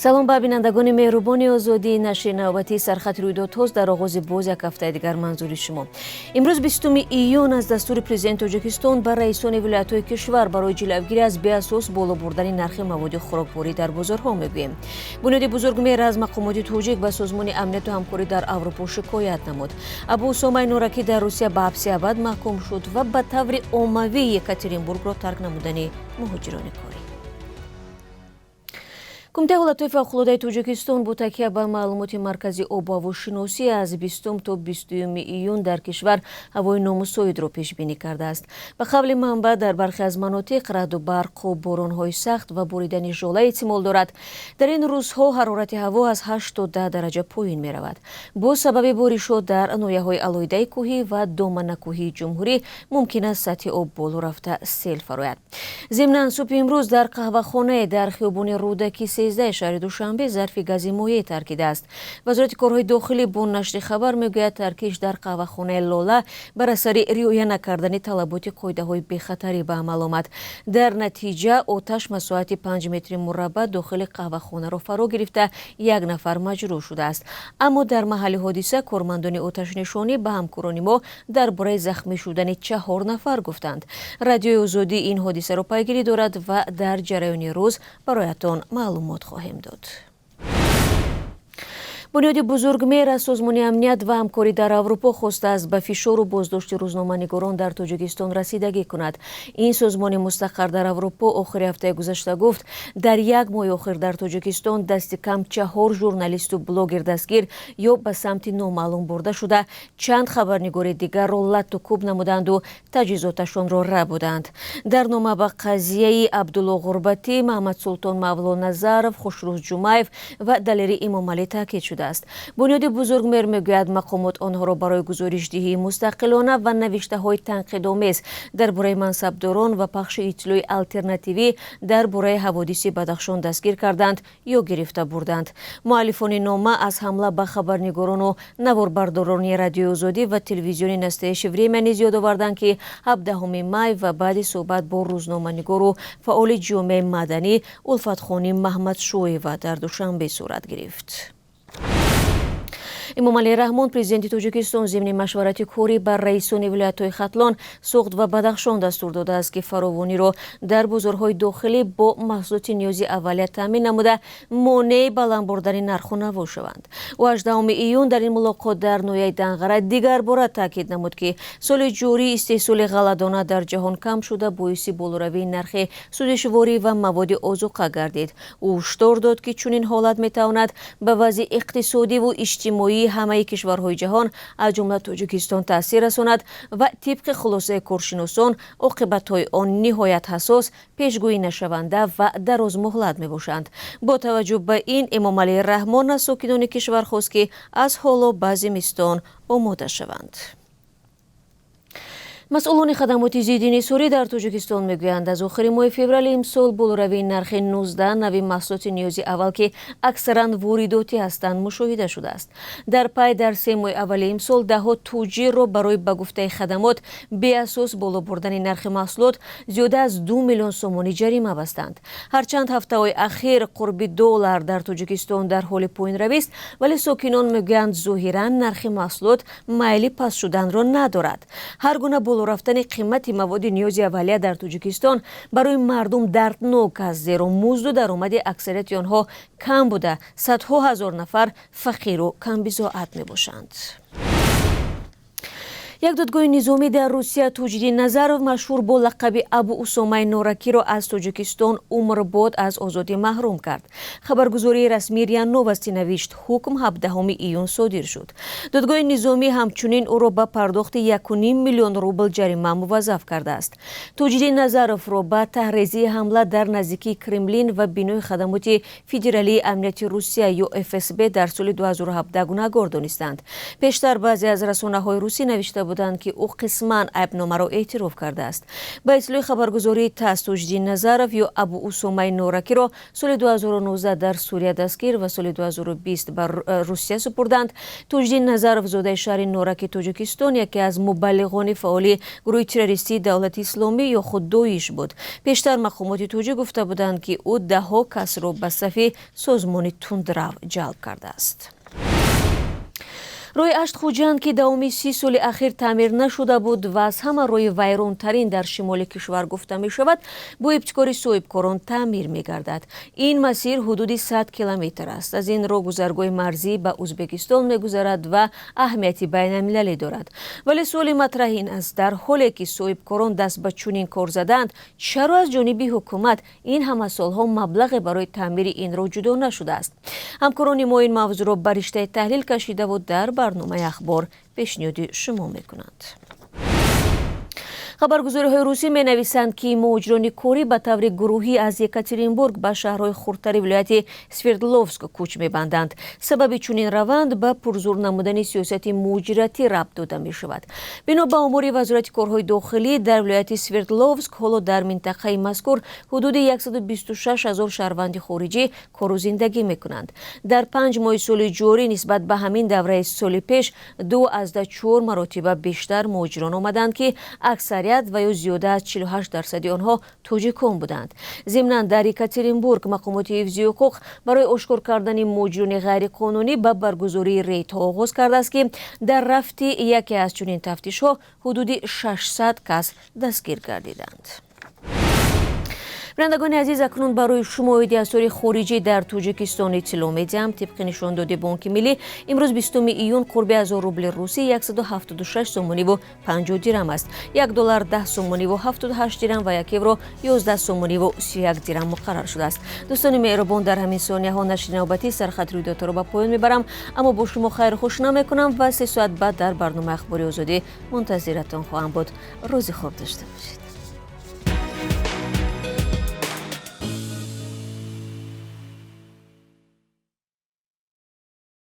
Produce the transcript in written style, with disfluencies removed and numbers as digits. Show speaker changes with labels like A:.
A: салом ба бинандагони меҳрубони озодии нашри навбатии сархати рӯйдодҳост. дар оғози боз як ҳафтаи дигар манзури шумо. имрӯз 20 июн аз дастури президенти Тоҷикистон ба раисони вилоятҳои кишвар барои ҷилавгирӣ аз беасос боло бурдани нархи маводи хӯрокворӣ дар бозорҳо мегӯем. бунёди бузургмеҳр аз мақомоти тоҷик ба созмони амниятту ҳамкорӣ дар Аврупо шикоят намуд. абу усомаи нуракӣ дар Русия ба ҳабси абад маҳкум шуд ва ба таври оммавӣ Екатеринбургро тарк намудани муҳоҷирони корӣ. кумитаи ҳолатҳои фавқулоддаи Тоҷикистон бо такя ба маълумоти маркази обу ҳавошиносӣ аз 20 то 21 июн дар кишвар ҳавои номусоидро пешбинӣ кардааст. ба қавли манбаъ дар бархе аз манотиқ раъду барқу боронҳои сахт ва буридани жола эҳтимол дорад. дар ин рӯзҳо ҳарорати ҳаво аз 8 то 10 дараҷа поин меравад. бо сабаби боришот дар ноҳияҳои алоҳидаи кӯҳӣ ва доманакӯҳии ҷумҳурӣ мумкин аст сатҳи об боло рафта сел фарояд. зимнан субҳи имрӯз дар қаҳвахонае дар хиёбони рӯдаки 13 шаҳри Душанбе зарфи гази моеъ таркидааст. вазорати корҳои дохилӣ бо нашри хабар мегӯяд таркиш дар қаҳвахонаи Лола бар асари риоя накардани талаботи қоидаҳои бехатарӣ ба амал омад. дар натиҷа оташ масоҳати 5 метри мураббаъ дохили қаҳвахонаро фаро гирифта як нафар маҷрӯҳ шудааст. аммо дар маҳалли ҳодиса кормандони оташнишонӣ ба ҳамкорони мо дар бораи захмӣ шудани 4 нафар гуфтанд. радиои озодӣ ин ҳодисаро пайгирӣ дорад ва дар ҷараёни рӯз бароятон маълумот хоҳем дод. бунёди бузургмеҳр аз созмони амният ва ҳамкорӣ дар Аврупо хостааст ба фишору боздошти рӯзноманигорон дар Тоҷикистон расидагӣ кунад. ин созмони мустақар дар Аврупо охири ҳафтаи гузашта гуфт дар як моҳи охир дар Тоҷикистон дасти кам 4 журналисту блогер дастгир ё ба самти номаълум бурда шуда чанд хабарнигори дигарро латту кӯб намуданду таҷҳизоташонро рабуданд. дар нома ба қазияи Абдулло Ғурбатӣ, Маҳмадсултон Мавлоназаров, Хушрӯз Ҷумаев ва Далери Имомалӣ таъкид шуда. бунёди бузургмеҳр мегӯяд мақомот онҳоро барои гузоришдиҳии мустақилона ва навиштаҳои танқидомез дар бораи мансабдорон ва пахши иттилои алтернативӣ дар бораи ҳаводиси Бадахшон дастгир карданд ё гирифта бурданд. муаллифони нома аз ҳамла ба хабарнигорону наворбардорони радиои озодӣ ва телевизиони настоящее время низ ёд оварданд ки 17 май ва баъди суҳбат бо рӯзноманигору фаъоли ҷомеаи маданӣ Улфатхони Маҳмадшоева дар Душанбе сурат гирифт. Эмомалӣ Раҳмон, президенти Тоҷикистон, зимни машварати корӣ ба раисони вилоятҳои Хатлон, Суғд ва Бадахшон дастур додааст ки фаровониро дар бозорҳои дохилӣ бо маҳсулоти ниёзи аввалия таъмин намуда монеъи баланд бурдани нарху наво шаванд. 18 июн дар ин мулоқот дар ноҳияи Данғара дигар бора таъкид намуд ки соли ҷорӣ истеҳсоли ғалладона дар ҷаҳон кам шуда боиси болоравии нархи судишворӣ ва маводи озуқа гардид. ӯ ҳушдор дод ки чунин ҳолат метавонад ба вазъи иқтисодиву иҷтимоии ҳамаи кишварҳои ҷаҳон аз ҷумла Тоҷикистон таъсир расонад ва тибқи хулосаи коршиносон оқибатҳои он ниҳоят ҳассос, пешгӯӣ нашаванда ва дарозмуҳлат мебошанд. бо таваҷҷӯҳ ба ин Эмомалӣ Раҳмон аз сокинони кишвар хост ки аз ҳоло ба зимистон омода шаванд. масъулони хадамоти зидди нисорӣ дар Тоҷикистон мегӯянд аз охири моҳи феврали имсол болоравии нархи 19 нави маҳсулоти ниёзи аввал ки аксаран воридотӣ ҳастанд мушоҳида шудааст. дар пай дар 3 моҳи аввали имсол даҳҳо туҷирро барои ба гуфтаи хадамот беасос боло бурдани нархи маҳсулот зиёда аз 2 миллион сомонӣ ҷарима бастанд. ҳарчанд ҳафтаҳои ахир қурби $1 дар Тоҷикистон дар ҳоли поинравист, вале сокинон мегӯянд зоҳиран нархи маҳсулот майли паст шуданро надорад. ҳар гуна боло рафтани қимати маводи ниёзи аввалия дар Тоҷикистон барои мардум дарднок аст, зеро музду даромади аксарияти онҳо кам буда садҳо ҳазор нафар фақиру камбизоат мебошанд. як додгоҳи низомӣ дар Русия Тоҷиди Назаров, машҳур бо лақаби Абу Усомаи Норакиро аз Тоҷикистон умрбод аз озодӣ маҳрум кард. хабаргузории расмии РИА Новости навишт, ҳукм 17 июн содир шуд. додгоҳи низомӣ ҳамчунин ӯро ба пардохти 1,5 миллион рубл ҷарима муваззаф кардааст. Тоҷиди Назаровро ба таҳризии ҳамла дар наздикии Кремлин ва бинои хадамоти федералии амнияти Русия ё ФСБ дар соли 2017 гунаҳгор донистанд. пештар баъзе аз расонаҳои русӣ навишта буданд ки ӯ қисман айбномаро эътироф кардааст. ба итлои хабаргузории ТАСС Тоҷиддин Назаров ё Абу Усомаи Норакиро соли 2019 дар Сурия дастгир ва соли 2020 ба Русия супурданд. Тоҷиддин Назаров зодаи шаҳри Нораки Тоҷикистон яке аз мубаллиғони фаъоли гурӯҳи террористии Давлати Исломӣ ё худ Доиш буд. пештар мақомоти тоҷик гуфта буданд ки ӯ даҳҳо касро ба сафи созмони тундрав ҷалб кардааст. роҳи Аштхуҷанд ки давоми 30 соли ахир таъмир нашуда буд ва аз ҳама роҳи вайронтарин дар шимоли кишвар гуфта мешавад, бо ибтикори соҳибкорон таъмир мегардад. ин масир ҳудуди 100 километр аст. аз ин роҳ гузаргоҳи марзӣ ба Узбекистон мегузарад ва аҳамияти байналмилалӣ дорад. вале суоли матраҳ ин аст, дар ҳоле ки соҳибкорон даст ба чунин кор заданд, чаро аз ҷониби ҳукумат ин ҳама солҳо маблағе барои таъмири ин роҳ ҷудо нашудааст? ҳамкорони мо ин мавзӯъро ба риштаи таҳлил кашидаву дар барномаи ахбор пешниҳоди шумо мекунанд. хабаргузориҳои русӣ менависанд ки муҳоҷирони корӣ ба таври гурӯҳӣ аз Екатеринбург ба шаҳрҳои хурдтари вилояти Свердловск кӯч мебанданд. сабаби чунин раванд ба пурзур намудани сиёсати муҳоҷиратӣ рабт дода мешавад. бино ба омори вазорати корҳои дохилӣ, дар вилояти Свердловск ҳоло дар минтақаи мазкур ҳудуди 126 000 шаҳрванди хориҷӣ кору зиндагӣ мекунанд. дар 5 моҳи соли ҷорӣ нисбат ба ҳамин давраи соли пеш 2,4 маротиба бештар муҳоҷирон омаданд ки аксарият ва ё зиёда аз 48% онҳо тоҷикон буданд. зимнан дар Екатеринбург мақомоти ҳифзи ҳуқуқ барои ошкор кардани муҳоҷирони ғайриқонунӣ ба баргузории рейдҳо оғоз кардааст ки дар рафти яке аз чунин тафтишҳо ҳудуди 600 кас дастгир гардиданд. бинандагони азиз, акнун барои шумоиди асъори хориҷӣ дар Тоҷикистон иттилоъ медиҳам. тибқи нишондоди Бонки Миллӣ имрӯз 20 июн қурби 1000 рубли русӣ 176 сомониву 50 дирам аст. $1 10 сомониву 78 дирам ва 1 евро 11 сомониву 31 дирам муқаррар шудааст. дӯстони меҳрубон, дар ҳамин сониyaҳо нашри навбатӣ сархати рӯйдодҳоро ба поён мебарам, аммо бо шумо хайру хушна мекунам ва 3 соат баъд дар барномаи ахбори озодӣ мунтазиратон хоҳам буд. рӯзи хуб дошта бошед.